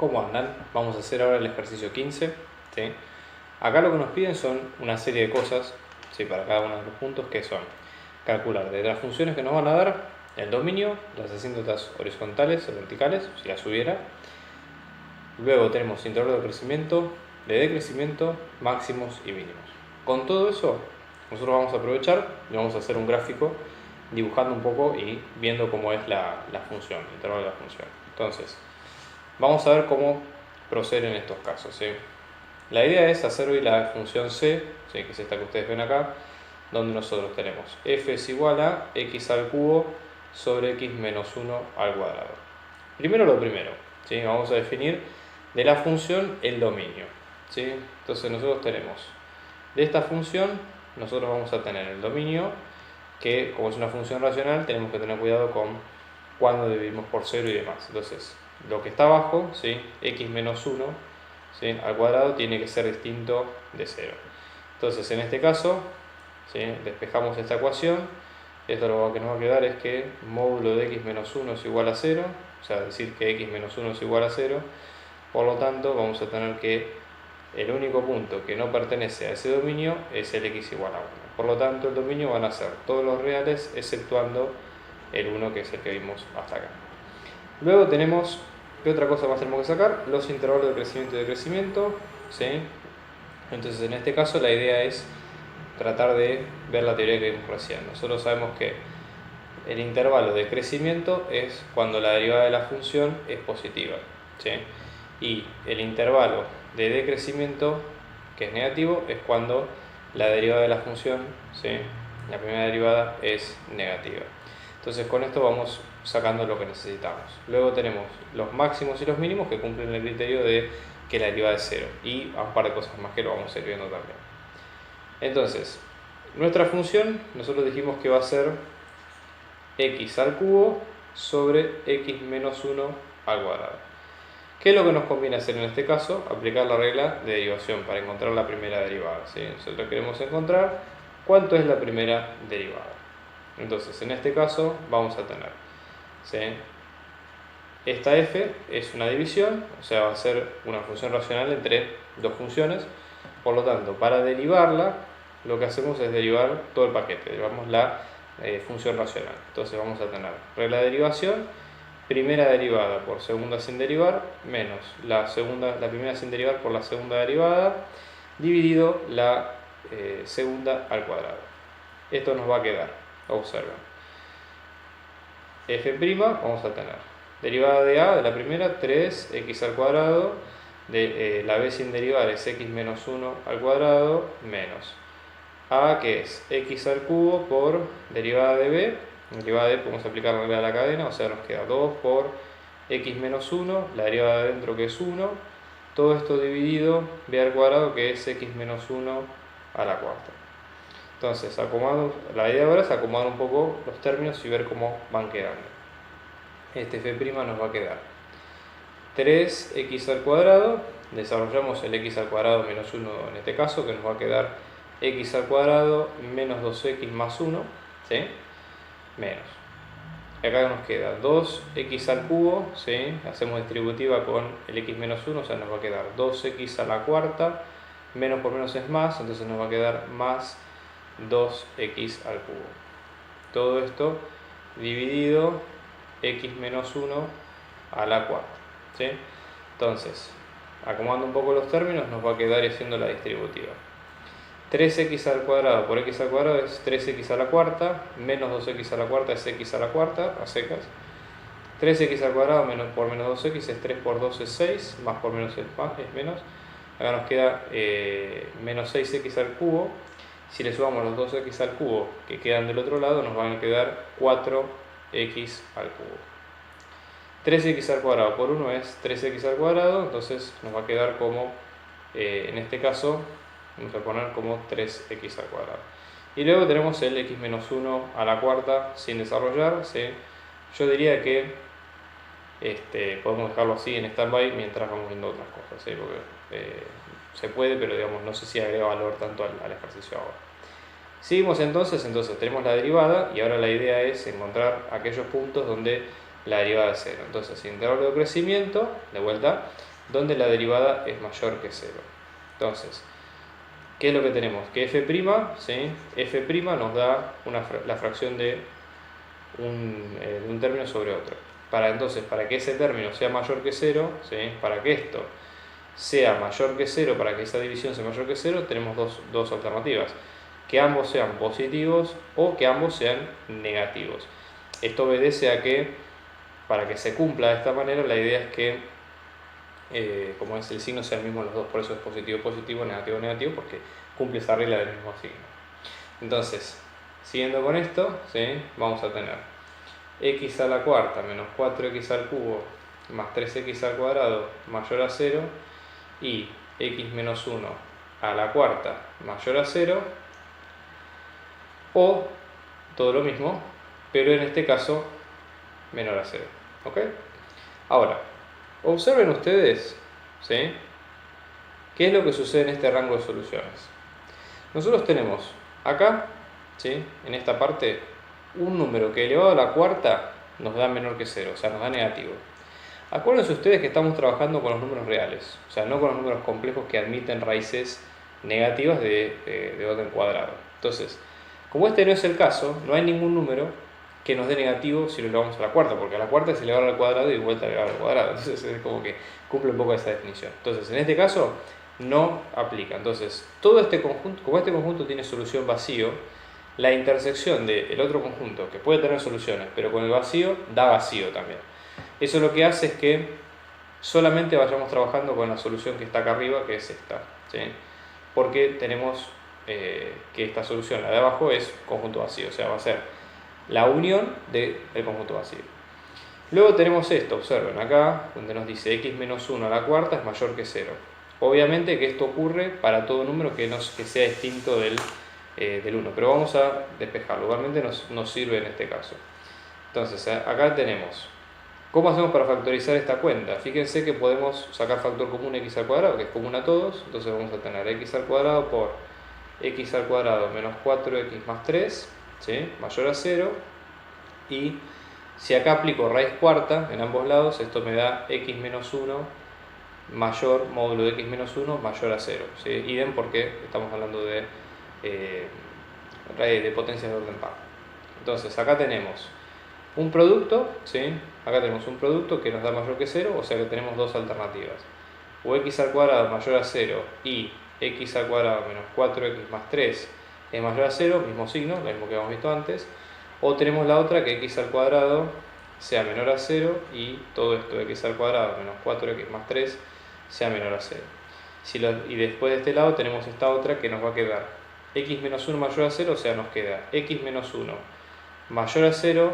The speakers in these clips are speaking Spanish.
¿Cómo andan? Vamos a hacer ahora el ejercicio 15. ¿Sí? Acá lo que nos piden son una serie de cosas, ¿sí? Para cada uno de los puntos, que son calcular de las funciones que nos van a dar el dominio, las asíntotas horizontales o verticales, si las hubiera. Luego tenemos intervalo de crecimiento, de decrecimiento, máximos y mínimos. Con todo eso, nosotros vamos a aprovechar y vamos a hacer un gráfico dibujando un poco y viendo cómo es la función, el intervalo de la función. Entonces, vamos a ver cómo proceder en estos casos, ¿sí? La idea es hacer hoy la función c, ¿sí? Que es esta que ustedes ven acá, donde nosotros tenemos f es igual a x al cubo sobre x menos 1 al cuadrado. Primero lo primero, ¿sí? Vamos a definir de la función el dominio, ¿sí? Entonces nosotros tenemos de esta función, nosotros vamos a tener el dominio, que como es una función racional tenemos que tener cuidado con cuando dividimos por 0 y demás. Entonces lo que está abajo, ¿sí? X menos 1, ¿sí? Al cuadrado tiene que ser distinto de 0. Entonces en este caso, ¿sí? Despejamos esta ecuación. Esto lo que nos va a quedar es que módulo de x menos 1 es igual a 0, o sea, decir que x menos 1 es igual a 0. Por lo tanto, vamos a tener que el único punto que no pertenece a ese dominio es el x igual a 1. Por lo tanto, el dominio van a ser todos los reales, exceptuando el 1, que es el que vimos hasta acá. Luego tenemos, ¿qué otra cosa más tenemos que sacar? Los intervalos de crecimiento y decrecimiento, ¿sí? Entonces, en este caso, la idea es tratar de ver la teoría que vimos recién. Nosotros sabemos que el intervalo de crecimiento es cuando la derivada de la función es positiva, ¿sí? Y el intervalo de decrecimiento, que es negativo, es cuando la derivada de la función, ¿sí? La primera derivada es negativa. Entonces con esto vamos sacando lo que necesitamos. Luego tenemos los máximos y los mínimos que cumplen el criterio de que la derivada es 0. Y un par de cosas más que lo vamos a ir viendo también. Entonces, nuestra función, nosotros dijimos que va a ser x al cubo sobre x menos 1 al cuadrado. ¿Qué es lo que nos conviene hacer en este caso? Aplicar la regla de derivación para encontrar la primera derivada, ¿sí? Nosotros queremos encontrar cuánto es la primera derivada. Entonces, en este caso vamos a tener, ¿sí? Esta f es una división, o sea, va a ser una función racional entre dos funciones. Por lo tanto, para derivarla, lo que hacemos es derivar todo el paquete, derivamos la función racional. Entonces vamos a tener regla de derivación, primera derivada por segunda sin derivar, menos la primera sin derivar por la segunda derivada, dividido la segunda al cuadrado. Esto nos va a quedar, observen, f', vamos a tener derivada de a, de la primera, 3x al cuadrado, de la b sin derivar es x menos 1 al cuadrado, menos a, que es x al cubo por derivada de b. Derivada de b podemos aplicar la regla de la cadena, o sea, nos queda 2 por x menos 1, la derivada de dentro que es 1, todo esto dividido b al cuadrado, que es x menos 1 a la cuarta. Entonces, la idea ahora es acomodar un poco los términos y ver cómo van quedando. Este f' nos va a quedar 3x al cuadrado, desarrollamos el x al cuadrado menos 1 en este caso, que nos va a quedar x al cuadrado menos 2x más 1, ¿sí? Menos. Acá nos queda 2x al cubo, ¿sí? Hacemos distributiva con el x menos 1, o sea, nos va a quedar 2x a la cuarta, menos por menos es más, entonces nos va a quedar más 2x al cubo. Todo esto dividido x menos 1 a la cuarta, ¿sí? Entonces, acomodando un poco los términos, nos va a quedar haciendo la distributiva. 3x al cuadrado por x al cuadrado es 3x a la cuarta, menos 2x a la cuarta es x a la cuarta, a secas. 3x al cuadrado por menos 2x es 3 por 2 es 6, más por menos es menos. Acá nos queda menos 6x al cubo. Si le sumamos los 2x al cubo que quedan del otro lado, nos van a quedar 4x al cubo. 3x al cuadrado por 1 es 3x al cuadrado, entonces nos va a quedar como, en este caso, vamos a poner como 3x al cuadrado. Y luego tenemos el x menos 1 a la cuarta sin desarrollar, ¿sí? Yo diría que podemos dejarlo así en stand-by mientras vamos viendo otras cosas, ¿sí? Porque se puede, pero digamos, no sé si agrega valor tanto al ejercicio ahora. Seguimos entonces tenemos la derivada y ahora la idea es encontrar aquellos puntos donde la derivada es 0. Entonces, intervalo de crecimiento, de vuelta, donde la derivada es mayor que 0. Entonces, ¿qué es lo que tenemos? Que f', ¿sí? f' nos da la fracción de un término sobre otro. Entonces, para que ese término sea mayor que 0, ¿sí? Para que esto sea mayor que 0, para que esa división sea mayor que 0, tenemos dos alternativas. Que ambos sean positivos o que ambos sean negativos. Esto obedece a que, para que se cumpla de esta manera, la idea es que, como es el signo, sea el mismo en los dos. Por eso es positivo, positivo, negativo, negativo, porque cumple esa regla del mismo signo. Entonces, siguiendo con esto, ¿sí? Vamos a tener x a la cuarta menos 4x al cubo más 3x al cuadrado mayor a 0 y x menos 1 a la cuarta mayor a 0, o todo lo mismo, pero en este caso menor a 0. ¿Ok? Ahora, observen ustedes, ¿sí? ¿Qué es lo que sucede en este rango de soluciones? Nosotros tenemos acá, ¿sí? En esta parte, un número que elevado a la cuarta nos da menor que 0, o sea, nos da negativo. Acuérdense ustedes que estamos trabajando con los números reales, o sea, no con los números complejos que admiten raíces negativas de orden cuadrado. Entonces, como este no es el caso, no hay ningún número que nos dé negativo si lo elevamos a la cuarta, porque a la cuarta es elevar al cuadrado y vuelta a elevar al cuadrado. Entonces es como que cumple un poco esa definición. Entonces, en este caso no aplica. Entonces, todo este conjunto, como este conjunto tiene solución vacío, la intersección del otro conjunto, que puede tener soluciones, pero con el vacío, da vacío también. Eso lo que hace es que solamente vayamos trabajando con la solución que está acá arriba, que es esta, ¿sí? Porque tenemos que esta solución, la de abajo, es conjunto vacío, o sea, va a ser la unión del conjunto vacío. Luego tenemos esto, observen acá, donde nos dice x menos 1 a la cuarta es mayor que 0. Obviamente que esto ocurre para todo número que sea distinto del 1, pero vamos a despejarlo, igualmente nos sirve en este caso. Entonces, acá tenemos, ¿cómo hacemos para factorizar esta cuenta? Fíjense que podemos sacar factor común x al cuadrado, que es común a todos, entonces vamos a tener x al cuadrado por x al cuadrado menos 4x más 3, ¿sí? Mayor a 0, y si acá aplico raíz cuarta en ambos lados, esto me da x menos 1 mayor módulo de x menos 1 mayor a 0, ¿sí? Idem porque estamos hablando de potencias de orden par. Entonces acá tenemos un producto, ¿sí? Acá tenemos un producto que nos da mayor que 0, o sea que tenemos dos alternativas. O x al cuadrado mayor a 0 y x al cuadrado menos 4x más 3 es mayor a 0, mismo signo, lo mismo que hemos visto antes. O tenemos la otra, que x al cuadrado sea menor a 0 y todo esto de x al cuadrado menos 4x más 3 sea menor a 0. Y después de este lado tenemos esta otra que nos va a quedar x menos 1 mayor a 0, o sea, nos queda x menos 1 mayor a 0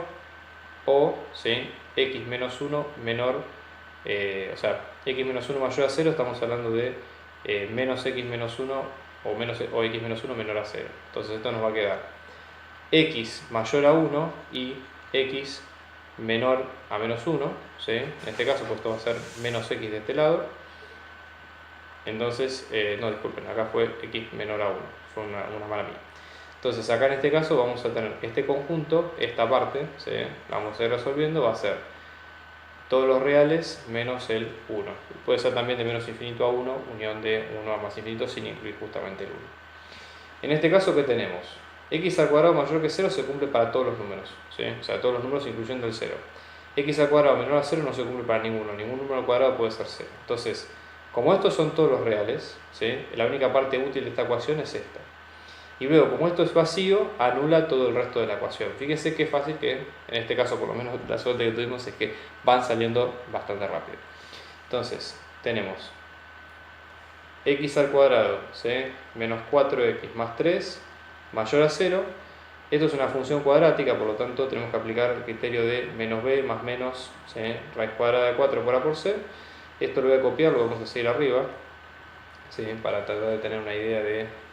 o, ¿sí? X menos 1 menor, o sea, x menos 1 mayor a 0, estamos hablando de menos x menos 1 o x menos 1 menor a 0. Entonces esto nos va a quedar x mayor a 1 y x menor a menos 1, ¿sí? En este caso, pues esto va a ser menos x de este lado. Entonces, no, disculpen, acá fue x menor a 1, fue una mala mía. Entonces acá en este caso vamos a tener este conjunto, esta parte, ¿sí? La vamos a ir resolviendo, va a ser todos los reales menos el 1. Puede ser también de menos infinito a 1, unión de 1 a más infinito sin incluir justamente el 1. En este caso, ¿qué tenemos? X al cuadrado mayor que 0 se cumple para todos los números, ¿sí? O sea, todos los números incluyendo el 0. X al cuadrado menor a 0 no se cumple para ninguno, ningún número al cuadrado puede ser 0. Entonces, como estos son todos los reales, ¿sí? La única parte útil de esta ecuación es esta. Y luego, como esto es vacío, anula todo el resto de la ecuación. Fíjense qué fácil que, en este caso, por lo menos la suerte que tuvimos es que van saliendo bastante rápido. Entonces, tenemos x al cuadrado, ¿sí? Menos 4x más 3 mayor a 0. Esto es una función cuadrática, por lo tanto tenemos que aplicar el criterio de menos b más menos, ¿sí? Raíz cuadrada de 4 por a por c. Esto lo voy a copiar, lo vamos a seguir arriba, ¿sí? Para tratar de tener una idea de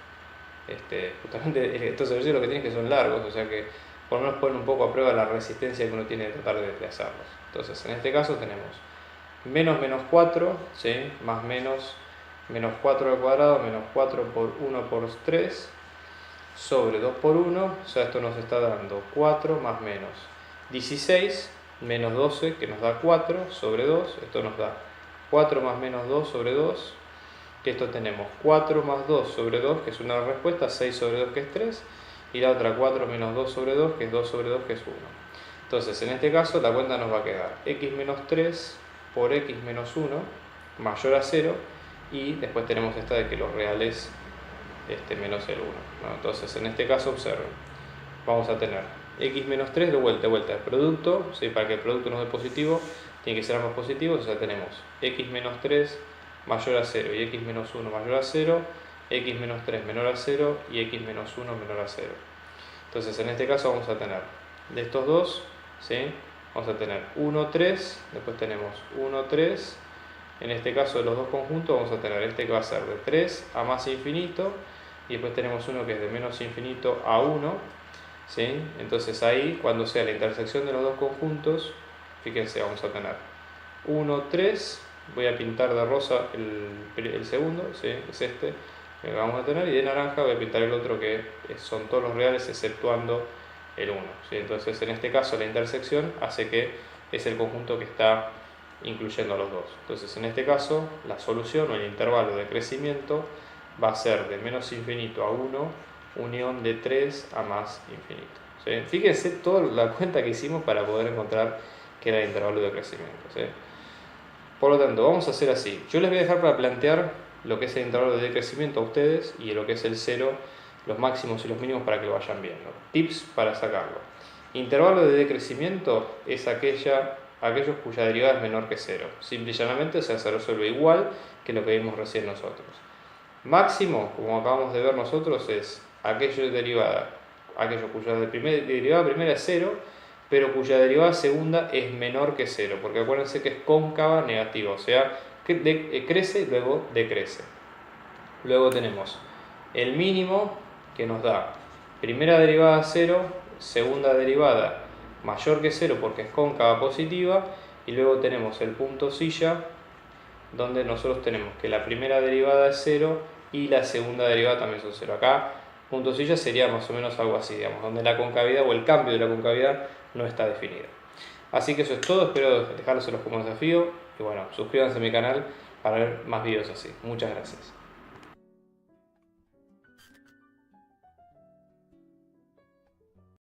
justamente estos ejercicios lo que tienen es que son largos, o sea que por lo menos ponen un poco a prueba la resistencia que uno tiene de tratar de hacerlos. Entonces, en este caso tenemos menos 4, ¿sí? Más menos 4 al cuadrado, menos 4 por 1 por 3, sobre 2 por 1, o sea, esto nos está dando 4 más menos 16, menos 12, que nos da 4, sobre 2, esto nos da 4 más menos 2 sobre 2, que esto tenemos 4 más 2 sobre 2, que es una respuesta, 6 sobre 2, que es 3, y la otra 4 menos 2 sobre 2, que es 2 sobre 2, que es 1. Entonces, en este caso, la cuenta nos va a quedar x menos 3 por x menos 1 mayor a 0, y después tenemos esta de que lo real es menos el 1, ¿no? Entonces, en este caso, observen, vamos a tener x menos 3 de vuelta, el producto, ¿sí? Para que el producto nos dé positivo, tiene que ser ambos positivos, o sea, tenemos x menos 3 mayor a 0 y x menos 1 mayor a 0, x menos 3 menor a 0 y x menos 1 menor a 0. Entonces, en este caso vamos a tener de estos dos, ¿sí? Vamos a tener 1, 3, después tenemos 1, 3. En este caso de los dos conjuntos vamos a tener este que va a ser de 3 a más infinito, y después tenemos uno que es de menos infinito a 1, ¿sí? Entonces ahí, cuando sea la intersección de los dos conjuntos, fíjense, vamos a tener 1, 3, voy a pintar de rosa el segundo, ¿sí? Es este que vamos a tener, y de naranja voy a pintar el otro que son todos los reales exceptuando el 1, ¿sí? Entonces en este caso la intersección hace que es el conjunto que está incluyendo a los dos. Entonces en este caso la solución o el intervalo de crecimiento va a ser de menos infinito a 1 unión de 3 a más infinito, ¿sí? Fíjense toda la cuenta que hicimos para poder encontrar que era el intervalo de crecimiento, ¿sí? Por lo tanto, vamos a hacer así. Yo les voy a dejar para plantear lo que es el intervalo de decrecimiento a ustedes y lo que es el 0, los máximos y los mínimos, para que lo vayan viendo. Tips para sacarlo. Intervalo de decrecimiento es aquellos cuya derivada es menor que 0. Simple y llanamente se resuelve igual que lo que vimos recién nosotros. Máximo, como acabamos de ver nosotros, es aquello cuya derivada primera es 0, pero cuya derivada segunda es menor que 0, porque acuérdense que es cóncava negativa, o sea, crece y luego decrece. Luego tenemos el mínimo, que nos da primera derivada 0, segunda derivada mayor que 0 porque es cóncava positiva, y luego tenemos el punto silla, donde nosotros tenemos que la primera derivada es 0 y la segunda derivada también son 0. Acá, punto silla sería más o menos algo así, digamos, donde la concavidad o el cambio de la concavidad no está definido. Así que eso es todo, espero dejárselos como desafío, y bueno, suscríbanse a mi canal para ver más videos así. Muchas gracias.